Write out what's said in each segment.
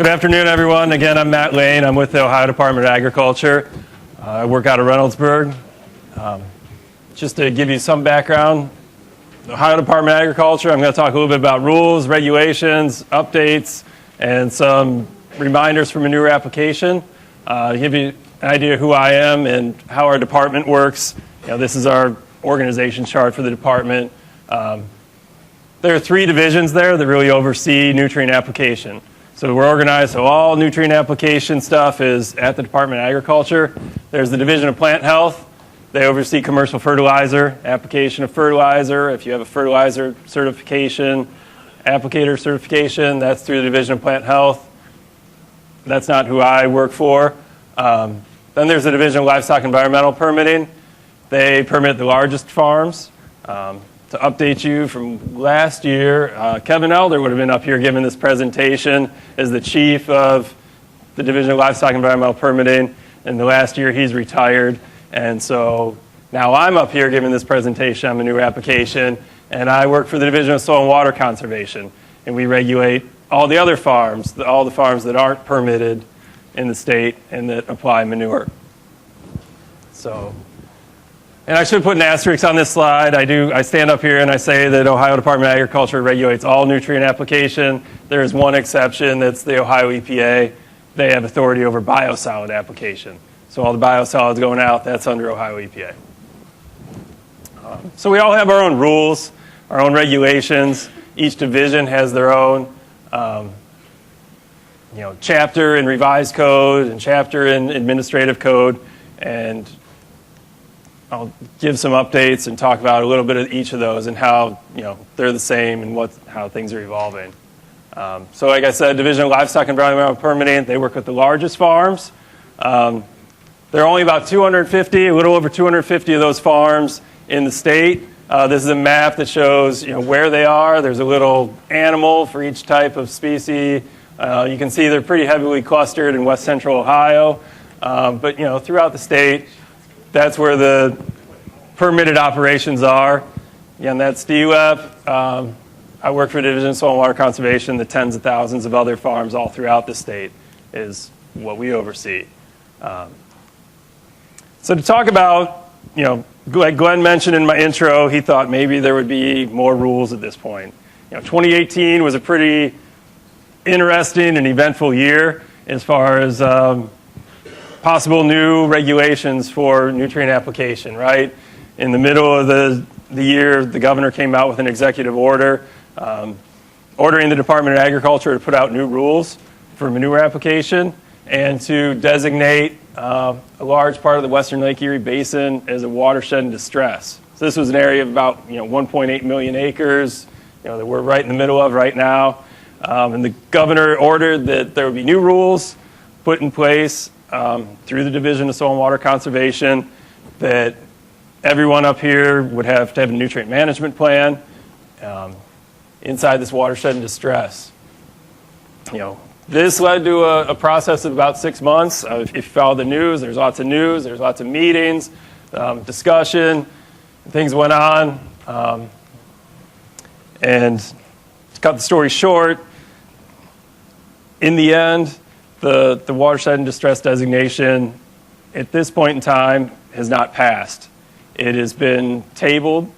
Good afternoon, everyone. Again, I'm Matt Lane. I'm with the Ohio Department of Agriculture. I work out of Reynoldsburg. Just to give you some background, the Ohio Department of Agriculture, I'm going to talk a little bit about rules, regulations, updates, and some reminders for manure application. To give you an idea of who I am and how our department works, this is our organization chart for the department. There are 3 divisions there that really oversee nutrient application. So we're organized so all nutrient application stuff is at the Department of Agriculture. There's the Division of Plant Health. They oversee commercial fertilizer, application of fertilizer. If you have a fertilizer certification, applicator certification, that's through the Division of Plant Health. That's not who I work for. Then there's the Division of Livestock Environmental Permitting. They permit the largest farms. To update you from last year, Kevin Elder would have been up here giving this presentation as the chief of the Division of Livestock Environmental Permitting. And the last year he's retired. And so now I'm up here giving this presentation on manure application. And I work for the Division of Soil and Water Conservation. And we regulate all the other farms, all the farms that aren't permitted in the state and that apply manure. And I should put an asterisk on this slide. I stand up here and I say that Ohio Department of Agriculture regulates all nutrient application. There is one exception, that's the Ohio EPA. They have authority over biosolid application. So all the biosolids going out, that's under Ohio EPA. So we all have our own rules, our own regulations. Each division has their own chapter in revised code and chapter in administrative code. And I'll give some updates and talk about a little bit of each of those and how they're the same and how things are evolving. So like I said, Division of Livestock Environmental Permitting, they work with the largest farms. There are only about 250, a little over 250 of those farms in the state. This is a map that shows where they are. There's a little animal for each type of species. You can see they're pretty heavily clustered in west central Ohio. But throughout the state, that's where the permitted operations are. Again, that's DUEP. I work for the Division of Soil and Water Conservation. The tens of thousands of other farms all throughout the state is what we oversee. So to talk about, like Glenn mentioned in my intro, he thought maybe there would be more rules at this point. 2018 was a pretty interesting and eventful year as far as possible new regulations for nutrient application, right? In the middle of the year, the governor came out with an executive order ordering the Department of Agriculture to put out new rules for manure application and to designate a large part of the Western Lake Erie Basin as a watershed in distress. So this was an area of about 1.8 million acres that we're right in the middle of right now. And the governor ordered that there would be new rules put in place through the Division of Soil and Water Conservation, that everyone up here would have to have a nutrient management plan inside this watershed in distress. This led to a process of about 6 months. If you follow the news, there's lots of meetings, discussion, things went on. And to cut the story short, in the end, the watershed in distress designation at this point in time has not passed. It has been tabled.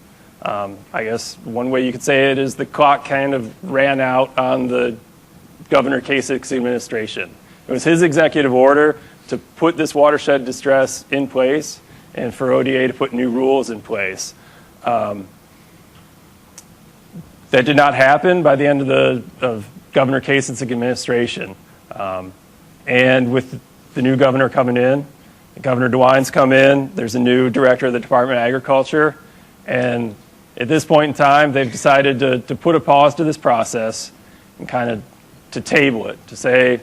I guess one way you could say it is the clock kind of ran out on the Governor Kasich's administration. It was his executive order to put this watershed distress in place and for ODA to put new rules in place. That did not happen by the end of Governor Kasich's administration. And with the new governor coming in, Governor DeWine's come in, there's a new director of the Department of Agriculture, and at this point in time, they've decided to put a pause to this process and kind of to table it, to say,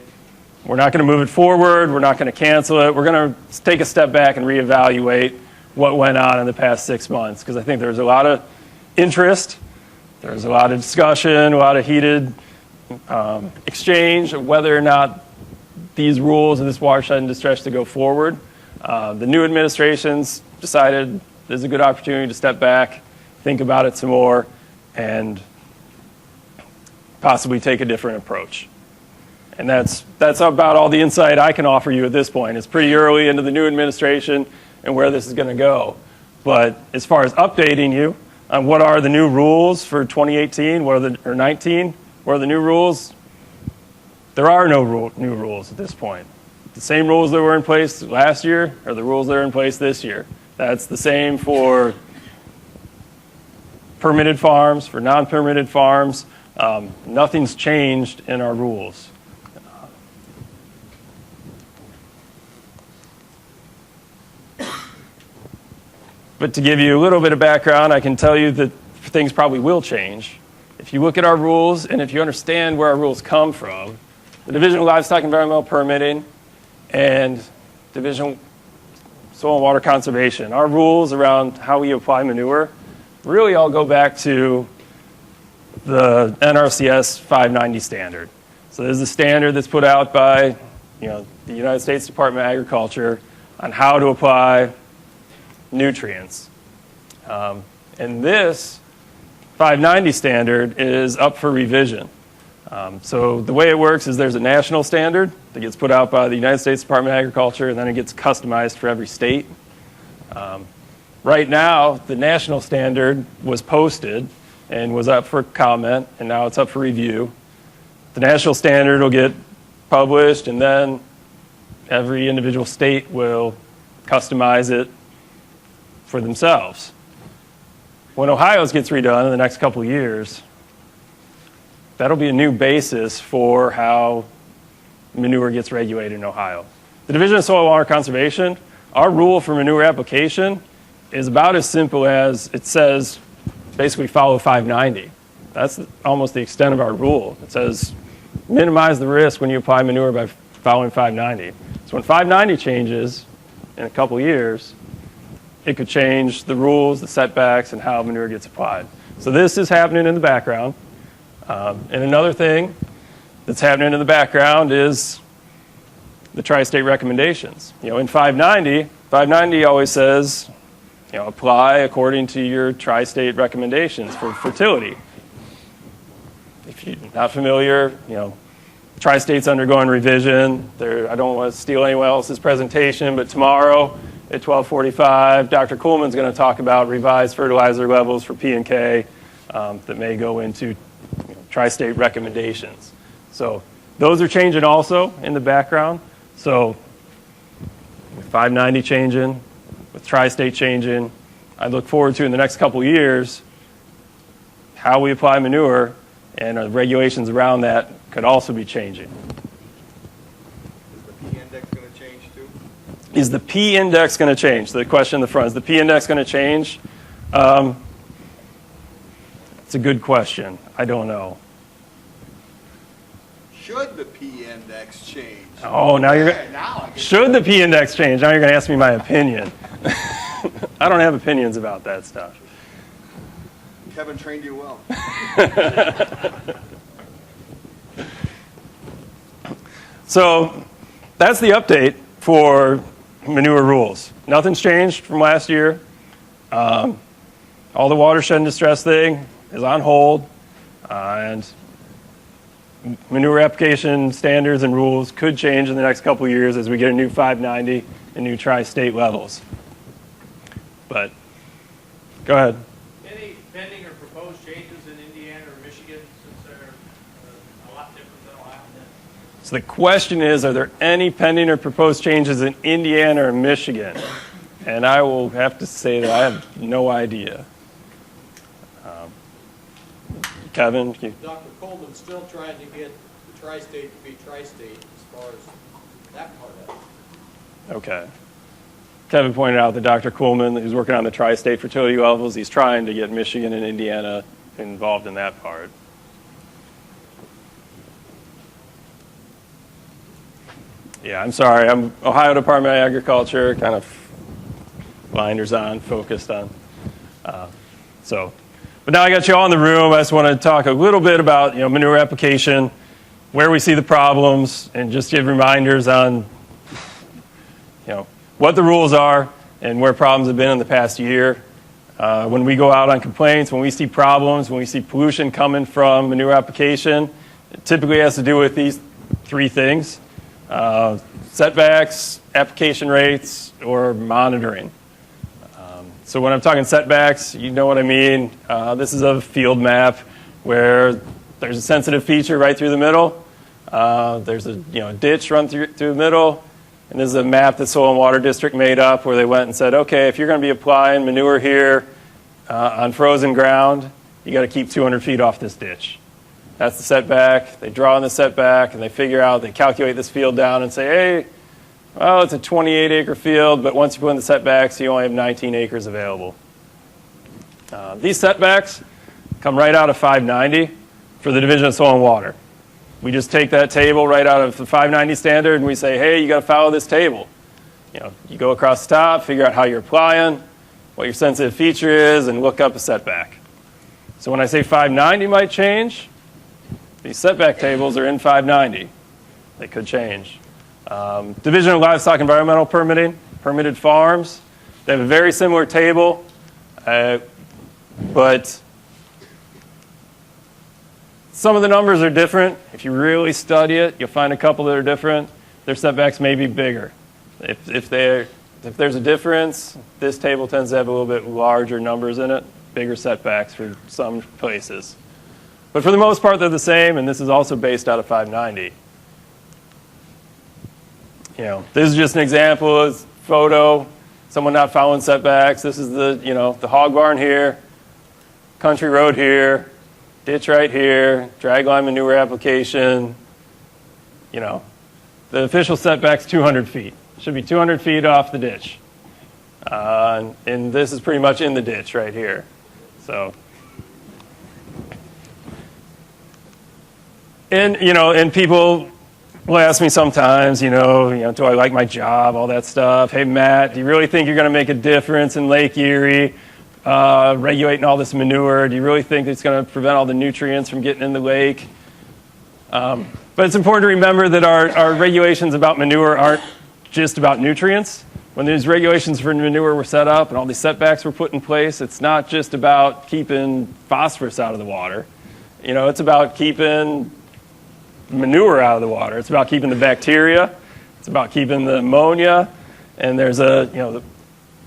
we're not going to move it forward, we're not going to cancel it, we're going to take a step back and reevaluate what went on in the past 6 months, because I think there's a lot of interest, there's a lot of discussion, a lot of heated exchange of whether or not these rules and this watershed in distress to go forward. The new administration's decided there's a good opportunity to step back, think about it some more, and possibly take a different approach. And that's about all the insight I can offer you at this point. It's pretty early into the new administration and where this is going to go. But as far as updating you on what are the new rules for 2018 or 19, what are the new rules, there are no new rules at this point. The same rules that were in place last year are the rules that are in place this year. That's the same for permitted farms, for non-permitted farms. Nothing's changed in our rules. But to give you a little bit of background, I can tell you that things probably will change. If you look at our rules and if you understand where our rules come from, the Division of Livestock and Environmental Permitting and Division of Soil and Water Conservation, our rules around how we apply manure really all go back to the NRCS 590 standard. So there's a standard that's put out by the United States Department of Agriculture on how to apply nutrients. And this 590 standard is up for revision. So the way it works is there's a national standard that gets put out by the United States Department of Agriculture, and then it gets customized for every state. Right now, the national standard was posted and was up for comment, and now it's up for review. The national standard will get published, and then every individual state will customize it for themselves. When Ohio's gets redone in the next couple of years, that'll be a new basis for how manure gets regulated in Ohio. The Division of Soil and Water Conservation, our rule for manure application is about as simple as it says basically follow 590. That's almost the extent of our rule. It says minimize the risk when you apply manure by following 590. So when 590 changes in a couple of years, it could change the rules, the setbacks, and how manure gets applied. So this is happening in the background. And another thing that's happening in the background is the TriState Recommendations. In 590 always says, apply according to your TriState Recommendations for fertility. If you're not familiar, TriState's undergoing revision. I don't want to steal anyone else's presentation, but tomorrow at 12:45, Dr. Kuhlman's going to talk about revised fertilizer levels for P and K that may go into TriState recommendations. So those are changing also in the background. So with 590 changing, with TriState changing, I look forward to in the next couple of years how we apply manure, and the regulations around that could also be changing. Is the P index going to change? The question in the front, is the P index going to change? It's a good question. I don't know. Should the P index change? Oh, now you're should the P index change? Now you're going to ask me my opinion. I don't have opinions about that stuff. Kevin trained you well. So that's the update for manure rules. Nothing's changed from last year. All the watershed and distress thing is on hold, and manure application standards and rules could change in the next couple of years as we get a new 590 and new tri-state levels. But go ahead. Any pending or proposed changes in Indiana or Michigan since they're a lot different than Ohio? So the question is, are there any pending or proposed changes in Indiana or Michigan? And I will have to say that I have no idea. Kevin? Dr. Coleman's still trying to get the tri-state to be tri-state as far as that part of it. Okay. Kevin pointed out that Dr. Kuhlman, who's working on the tri-state fertility levels, he's trying to get Michigan and Indiana involved in that part. Yeah, I'm sorry. I'm Ohio Department of Agriculture, kind of blinders on, focused on. But now I got you all in the room. I just want to talk a little bit about manure application, where we see the problems, and just give reminders on what the rules are and where problems have been in the past year. When we go out on complaints, when we see problems, when we see pollution coming from manure application, it typically has to do with these three things: setbacks, application rates, or monitoring. So when I'm talking setbacks, you know what I mean. This is a field map where there's a sensitive feature right through the middle. There's a ditch run through the middle. And this is a map that Soil and Water District made up where they went and said, okay, if you're going to be applying manure here on frozen ground, you got to keep 200 feet off this ditch. That's the setback. They draw in the setback and they figure out, they calculate this field down and say, hey, well, it's a 28-acre field, but once you put in the setbacks, you only have 19 acres available. These setbacks come right out of 590 for the Division of Soil and Water. We just take that table right out of the 590 standard and we say, hey, you got to follow this table. You go across the top, figure out how you're applying, what your sensitive feature is, and look up a setback. So when I say 590 might change, these setback tables are in 590. They could change. Division of Livestock Environmental Permitting, permitted farms, they have a very similar table, but some of the numbers are different. If you really study it, you'll find a couple that are different. Their setbacks may be bigger. If there's a difference, this table tends to have a little bit larger numbers in it, bigger setbacks for some places. But for the most part, they're the same, and this is also based out of 590. This is just an example of photo, someone not following setbacks. This is the hog barn here, country road here, ditch right here, dragline manure application. The official setback's 200 feet. Should be 200 feet off the ditch. And this is pretty much in the ditch right here. So, and people will ask me sometimes, do I like my job, all that stuff. Hey, Matt, do you really think you're going to make a difference in Lake Erie, regulating all this manure? Do you really think it's going to prevent all the nutrients from getting in the lake? But it's important to remember that our regulations about manure aren't just about nutrients. When these regulations for manure were set up and all these setbacks were put in place, it's not just about keeping phosphorus out of the water. It's about keeping manure out of the water. It's about keeping the bacteria. It's about keeping the ammonia. And there's the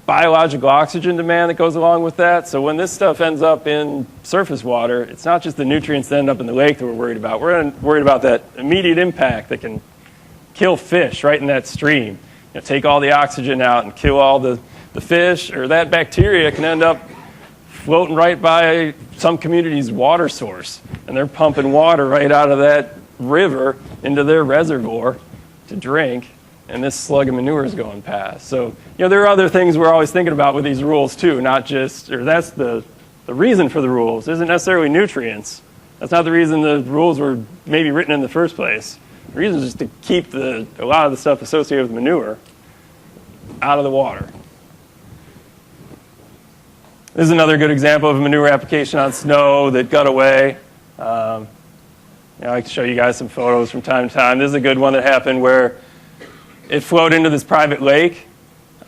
biological oxygen demand that goes along with that. So when this stuff ends up in surface water, it's not just the nutrients that end up in the lake that we're worried about. We're worried about that immediate impact that can kill fish right in that stream. Take all the oxygen out and kill all the fish, or that bacteria can end up floating right by some community's water source. And they're pumping water right out of that river into their reservoir to drink, and this slug of manure is going past. So, there are other things we're always thinking about with these rules too, not just, or that's the reason for the rules isn't necessarily nutrients. That's not the reason the rules were maybe written in the first place. The reason is just to keep a lot of the stuff associated with manure out of the water. This is another good example of a manure application on snow that got away. I can show you guys some photos from time to time. This is a good one that happened where it flowed into this private lake.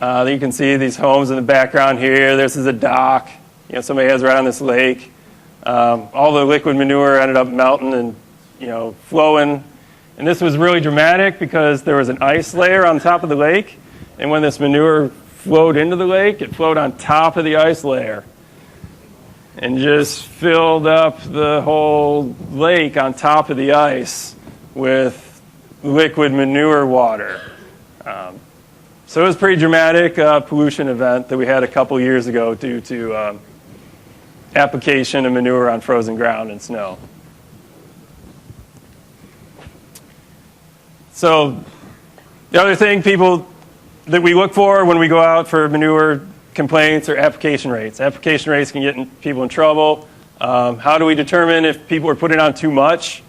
You can see these homes in the background here. This is a dock. Somebody has right on this lake. All the liquid manure ended up melting and flowing. And this was really dramatic because there was an ice layer on top of the lake. And when this manure flowed into the lake, it flowed on top of the ice layer and just filled up the whole lake on top of the ice with liquid manure water. So it was a pretty dramatic pollution event that we had a couple years ago due to application of manure on frozen ground and snow. So the other thing that we look for when we go out for manure complaints are application rates. Application rates can get people in trouble. How do we determine if people are putting on too much?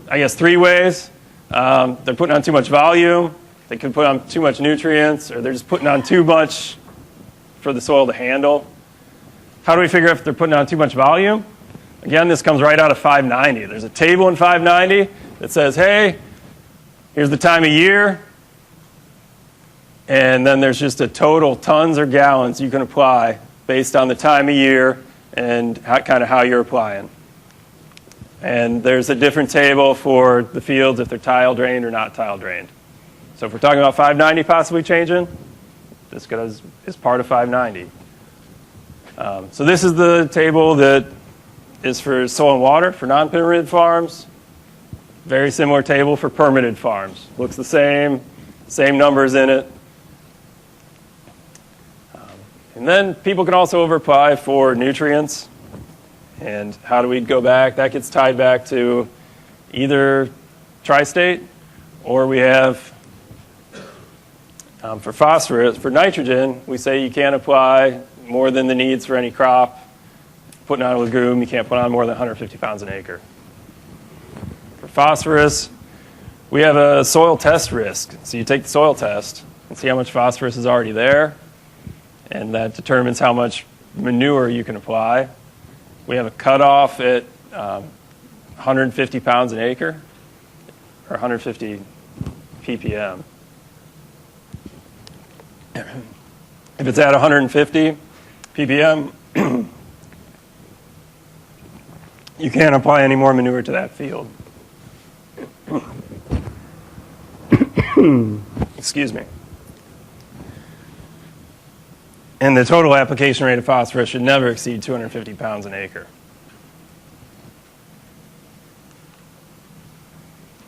I guess three ways. They're putting on too much volume, they could put on too much nutrients, or they're just putting on too much for the soil to handle. How do we figure if they're putting on too much volume? Again, this comes right out of 590. There's a table in 590 that says, hey, here's the time of year, and then there's just a total tons or gallons you can apply based on the time of year and kind of how you're applying. And there's a different table for the fields if they're tile drained or not tile drained. So if we're talking about 590 possibly changing, this is part of 590. So this is the table that is for soil and water for non-permitted farms. Very similar table for permitted farms. Looks the same numbers in it. And then people can also over-apply for nutrients. And how do we go back? That gets tied back to either TriState, or we have, for phosphorus, for nitrogen, we say you can't apply more than the needs for any crop. Putting on a legume, you can't put on more than 150 pounds an acre. For phosphorus, we have a soil test risk. So you take the soil test and see how much phosphorus is already there, and that determines how much manure you can apply. We have a cutoff at 150 pounds an acre, or 150 ppm. If it's at 150 ppm, you can't apply any more manure to that field. Excuse me. And the total application rate of phosphorus should never exceed 250 pounds an acre.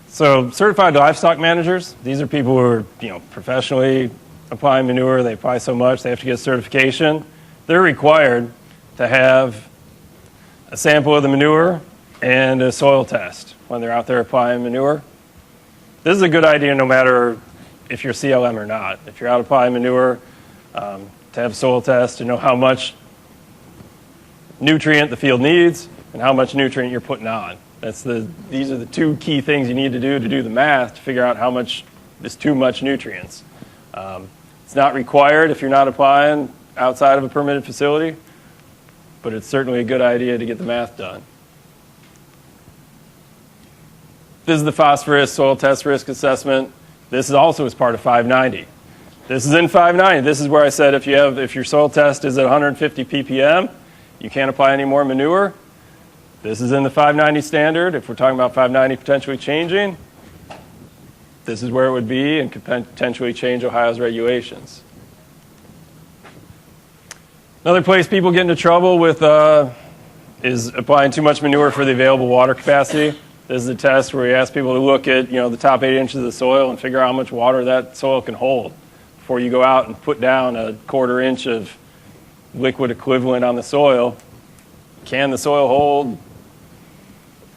So certified livestock managers, these are people who are professionally applying manure. They apply so much, they have to get certification. They're required to have a sample of the manure and a soil test when they're out there applying manure. This is a good idea no matter if you're CLM or not. If you're out applying manure, to have soil tests to know how much nutrient the field needs and how much nutrient you're putting on. These are the two key things you need to do the math to figure out how much is too much nutrients. It's not required if you're not applying outside of a permitted facility, but it's certainly a good idea to get the math done. This is the phosphorus soil test risk assessment. This is also as part of 590. This is in 590. This is where I said if your soil test is at 150 ppm, you can't apply any more manure. This is in the 590 standard. If we're talking about 590 potentially changing, this is where it would be and could potentially change Ohio's regulations. Another place people get into trouble with is applying too much manure for the available water capacity. This is a test where we ask people to look at the top 8 inches of the soil and figure out how much water that soil can hold before you go out and put down a 1/4 inch of liquid equivalent on the soil. Can the soil hold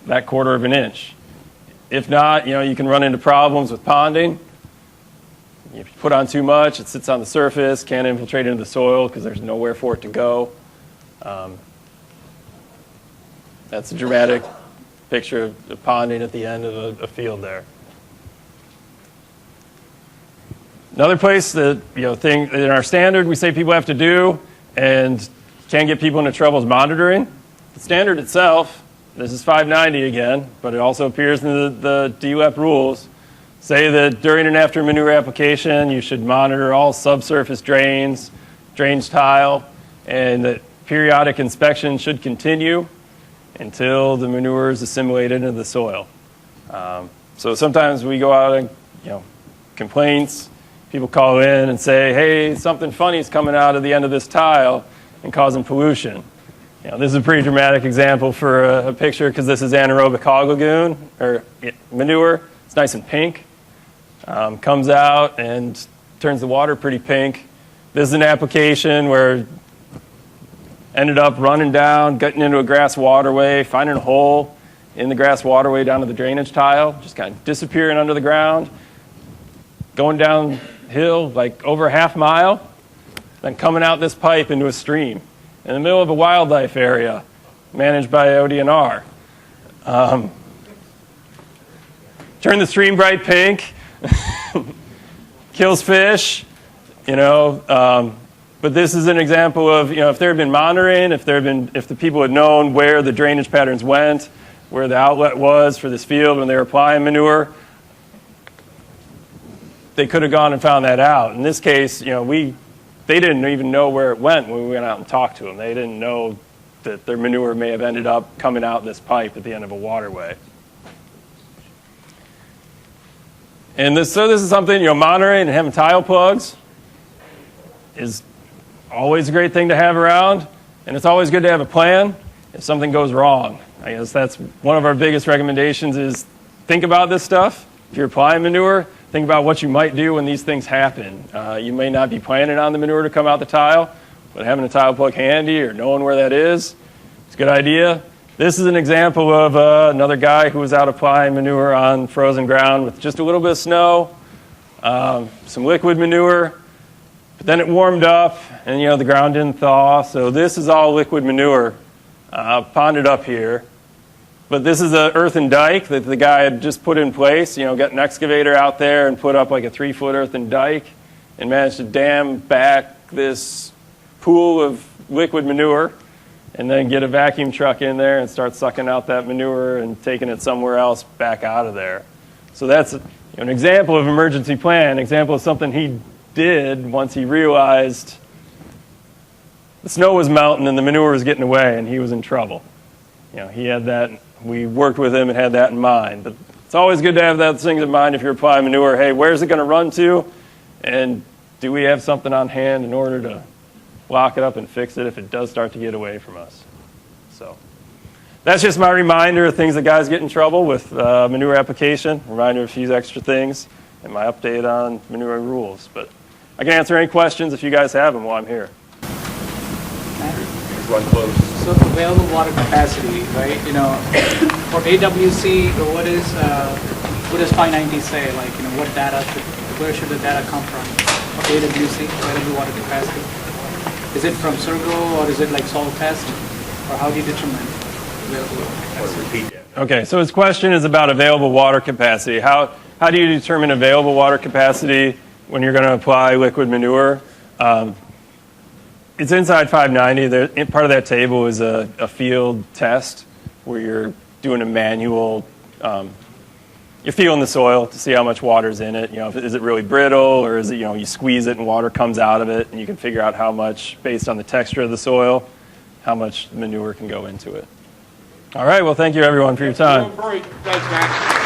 that 1/4 of an inch? If not, you can run into problems with ponding. If you put on too much, it sits on the surface, can't infiltrate into the soil because there's nowhere for it to go. That's a dramatic picture of the ponding at the end of a field there. Another place that, thing in our standard we say people have to do and can get people into trouble is monitoring. The standard itself, this is 590 again, but it also appears in the DLEP rules, say that during and after manure application, you should monitor all subsurface drains, drainage tile, and that periodic inspection should continue until the manure is assimilated into the soil. So sometimes we go out and, complaints. People call in and say, hey, something funny is coming out of the end of this tile and causing pollution. This is a pretty dramatic example for a picture because this is anaerobic hog lagoon, or manure. It's nice and pink. Comes out and turns the water pretty pink. This is an application where ended up running down, getting into a grass waterway, finding a hole in the grass waterway down to the drainage tile, just kind of disappearing under the ground, going downhill like over a half mile, then coming out this pipe into a stream in the middle of a wildlife area managed by ODNR. Turn the stream bright pink, kills fish, but this is an example of, if there had been monitoring, if the people had known where the drainage patterns went, where the outlet was for this field when they were applying manure, they could have gone and found that out. In this case, they didn't even know where it went when we went out and talked to them. They didn't know that their manure may have ended up coming out this pipe at the end of a waterway. And so this is something, monitoring and having tile plugs is always a great thing to have around, and it's always good to have a plan if something goes wrong. I guess that's one of our biggest recommendations is think about this stuff. If you're applying manure, think about what you might do when these things happen. You may not be planning on the manure to come out the tile, but having a tile plug handy or knowing where that is, it's a good idea. This is an example of another guy who was out applying manure on frozen ground with just a little bit of snow, some liquid manure, but then it warmed up and the ground didn't thaw, so this is all liquid manure ponded up here. But this is an earthen dike that the guy had just put in place, got an excavator out there and put up like a 3-foot earthen dike and managed to dam back this pool of liquid manure and then get a vacuum truck in there and start sucking out that manure and taking it somewhere else back out of there. So that's an example of emergency plan, an example of something he did once he realized the snow was melting and the manure was getting away and he was in trouble. He had that. We worked with him and had that in mind. But it's always good to have those things in mind if you're applying manure. Hey, where's it going to run to? And do we have something on hand in order to lock it up and fix it if it does start to get away from us? So that's just my reminder of things that guys get in trouble with manure application. Reminder of a few extra things and my update on manure rules. But I can answer any questions if you guys have them while I'm here. Run close. So available water capacity, right? For AWC, what does 590 say? Like, what data where should the data come from? For AWC, available water capacity, is it from Sergo or is it like soil test, or how do you determine available water capacity? Okay, so his question is about available water capacity. How do you determine available water capacity when you're going to apply liquid manure? It's inside 590. Part of that table is a field test where you're doing a manual, you're feeling the soil to see how much water's in it. Is it really brittle, or is it, you squeeze it and water comes out of it, and you can figure out how much, based on the texture of the soil, how much manure can go into it. All right, well, thank you everyone for your time. Thanks, Matt.